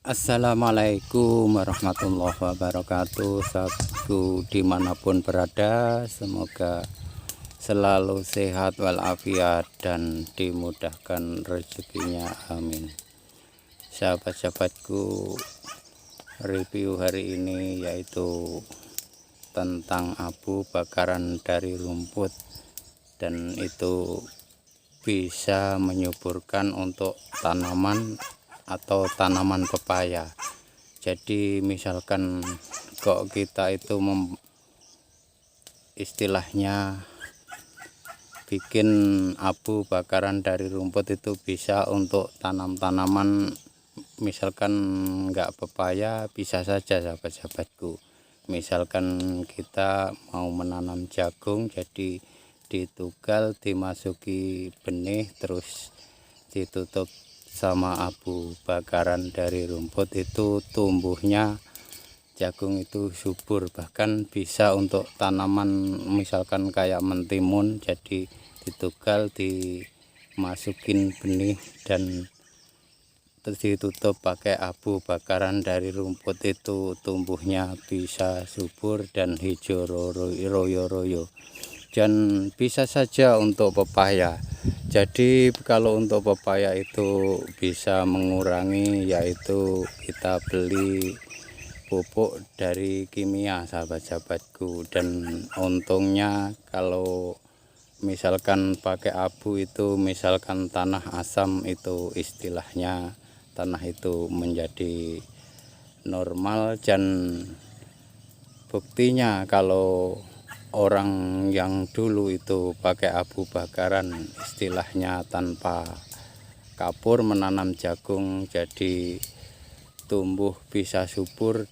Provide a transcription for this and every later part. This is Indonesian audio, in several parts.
Assalamualaikum warahmatullahi wabarakatuh. Sahabatku dimanapun berada, semoga selalu sehat walafiat dan dimudahkan rezekinya, amin. Sahabat-sahabatku, review hari ini yaitu tentang abu bakaran dari rumput, dan itu bisa menyuburkan untuk tanaman atau tanaman pepaya. Jadi misalkan kok kita itu istilahnya bikin abu bakaran dari rumput, itu bisa untuk tanam-tanaman, misalkan enggak pepaya, bisa saja sahabat-sahabatku. Misalkan kita mau menanam jagung, jadi ditugal, dimasuki benih, terus ditutup sama abu bakaran dari rumput, itu tumbuhnya jagung itu subur, bahkan bisa untuk tanaman misalkan kayak mentimun, jadi ditugal, dimasukin benih, dan terus ditutup pakai abu bakaran dari rumput, itu tumbuhnya bisa subur dan hijau royo-royo. Dan bisa saja untuk pepaya. Jadi kalau untuk pepaya itu bisa mengurangi, yaitu kita beli pupuk dari kimia, sahabat-sahabatku. Dan untungnya kalau misalkan pakai abu itu, misalkan tanah asam, itu istilahnya tanah itu menjadi normal. Dan buktinya kalau orang yang dulu itu pakai abu bakaran, istilahnya tanpa kapur, menanam jagung, jadi tumbuh bisa subur,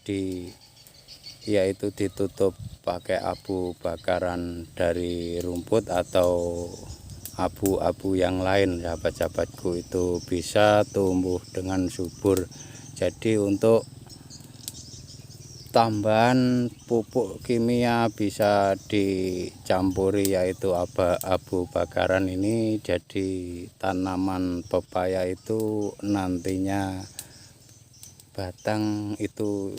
yaitu ditutup pakai abu bakaran dari rumput atau abu-abu yang lain, sahabat-sahabatku, itu bisa tumbuh dengan subur. Jadi untuk tambahan pupuk kimia bisa dicampuri, yaitu abu bakaran ini. Jadi tanaman pepaya itu nantinya batang itu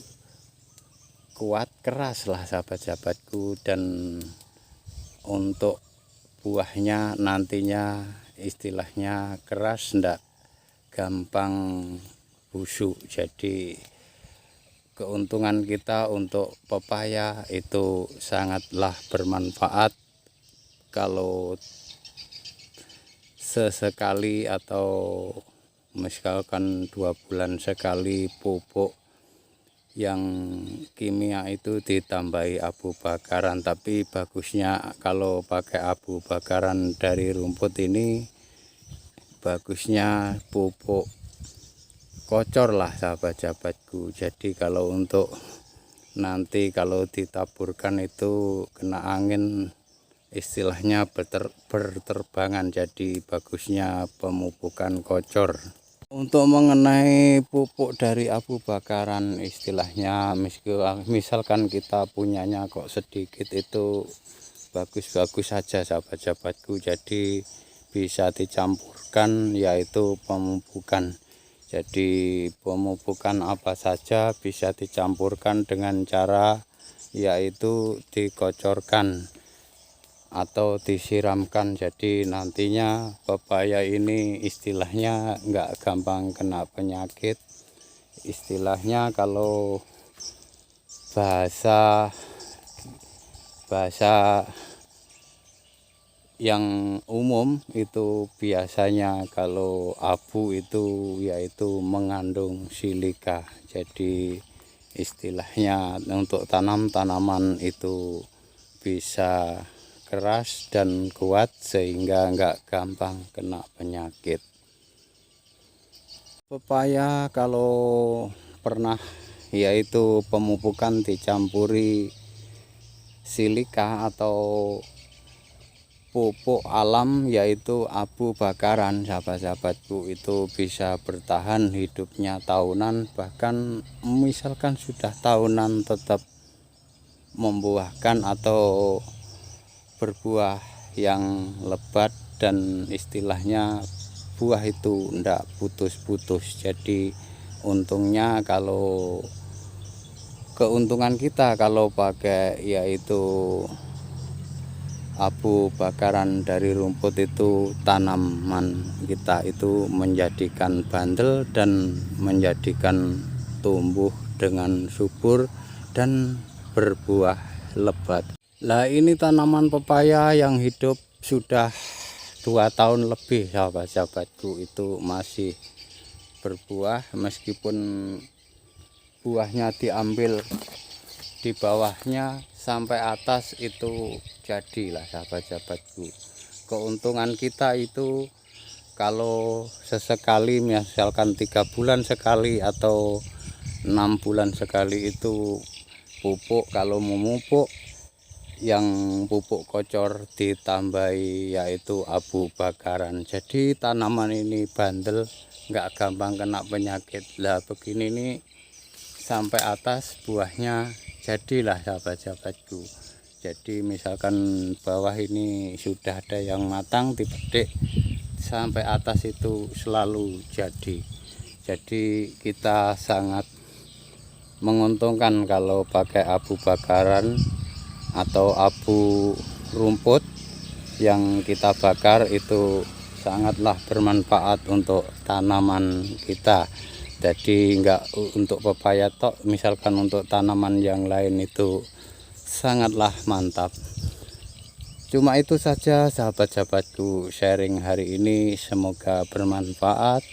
kuat, keras lah sahabat-sahabatku, dan untuk buahnya nantinya istilahnya keras, ndak gampang busuk. Jadi keuntungan kita untuk pepaya itu sangatlah bermanfaat kalau sesekali atau misalkan 2 bulan sekali pupuk yang kimia itu ditambahi abu bakaran. Tapi bagusnya kalau pakai abu bakaran dari rumput ini, bagusnya pupuk kocor lah sahabat-sahabatku. Jadi kalau untuk nanti kalau ditaburkan itu kena angin, istilahnya berterbangan. Jadi bagusnya pemupukan kocor. Untuk mengenai pupuk dari abu bakaran, istilahnya misalkan kita punyanya kok sedikit, itu bagus-bagus saja sahabat-sahabatku. Jadi bisa dicampurkan, yaitu pemupukan. Jadi pemupukan apa saja bisa dicampurkan dengan cara yaitu dikocorkan atau disiramkan. Jadi nantinya pepaya ini istilahnya enggak gampang kena penyakit. Istilahnya kalau bahasa yang umum itu biasanya kalau abu itu yaitu mengandung silika. Jadi istilahnya untuk tanaman itu bisa keras dan kuat sehingga enggak gampang kena penyakit. Pepaya kalau pernah yaitu pemupukan dicampuri silika atau pupuk alam, yaitu abu bakaran, sahabat-sahabatku, itu bisa bertahan hidupnya tahunan. Bahkan misalkan sudah tahunan tetap membuahkan atau berbuah yang lebat, dan istilahnya buah itu ndak putus-putus. Jadi untungnya kalau keuntungan kita kalau pakai yaitu abu bakaran dari rumput itu, tanaman kita itu menjadikan bandel dan menjadikan tumbuh dengan subur dan berbuah lebat. Lah ini tanaman pepaya yang hidup sudah 2 tahun lebih, sahabat-sahabatku, itu masih berbuah meskipun buahnya diambil di bawahnya sampai atas itu jadilah, sahabat-sahabatku. Keuntungan kita itu kalau sesekali, misalkan 3 bulan sekali atau 6 bulan sekali itu pupuk. Kalau mau pupuk, yang pupuk kocor ditambahi yaitu abu bakaran. Jadi tanaman ini bandel, nggak gampang kena penyakit. Lah begini nih sampai atas buahnya jadilah, sahabat-sahabatku. Jadi misalkan bawah ini sudah ada yang matang, dipetik sampai atas itu selalu jadi. Jadi kita sangat menguntungkan kalau pakai abu bakaran atau abu rumput yang kita bakar, itu sangatlah bermanfaat untuk tanaman kita. Jadi enggak untuk pepaya tok, misalkan untuk tanaman yang lain itu sangatlah mantap. Cuma itu saja, sahabat-sahabatku, sharing hari ini, semoga bermanfaat.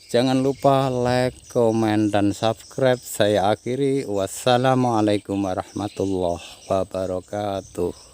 Jangan lupa like, komen, dan subscribe. Saya akhiri. Wassalamualaikum warahmatullahi wabarakatuh.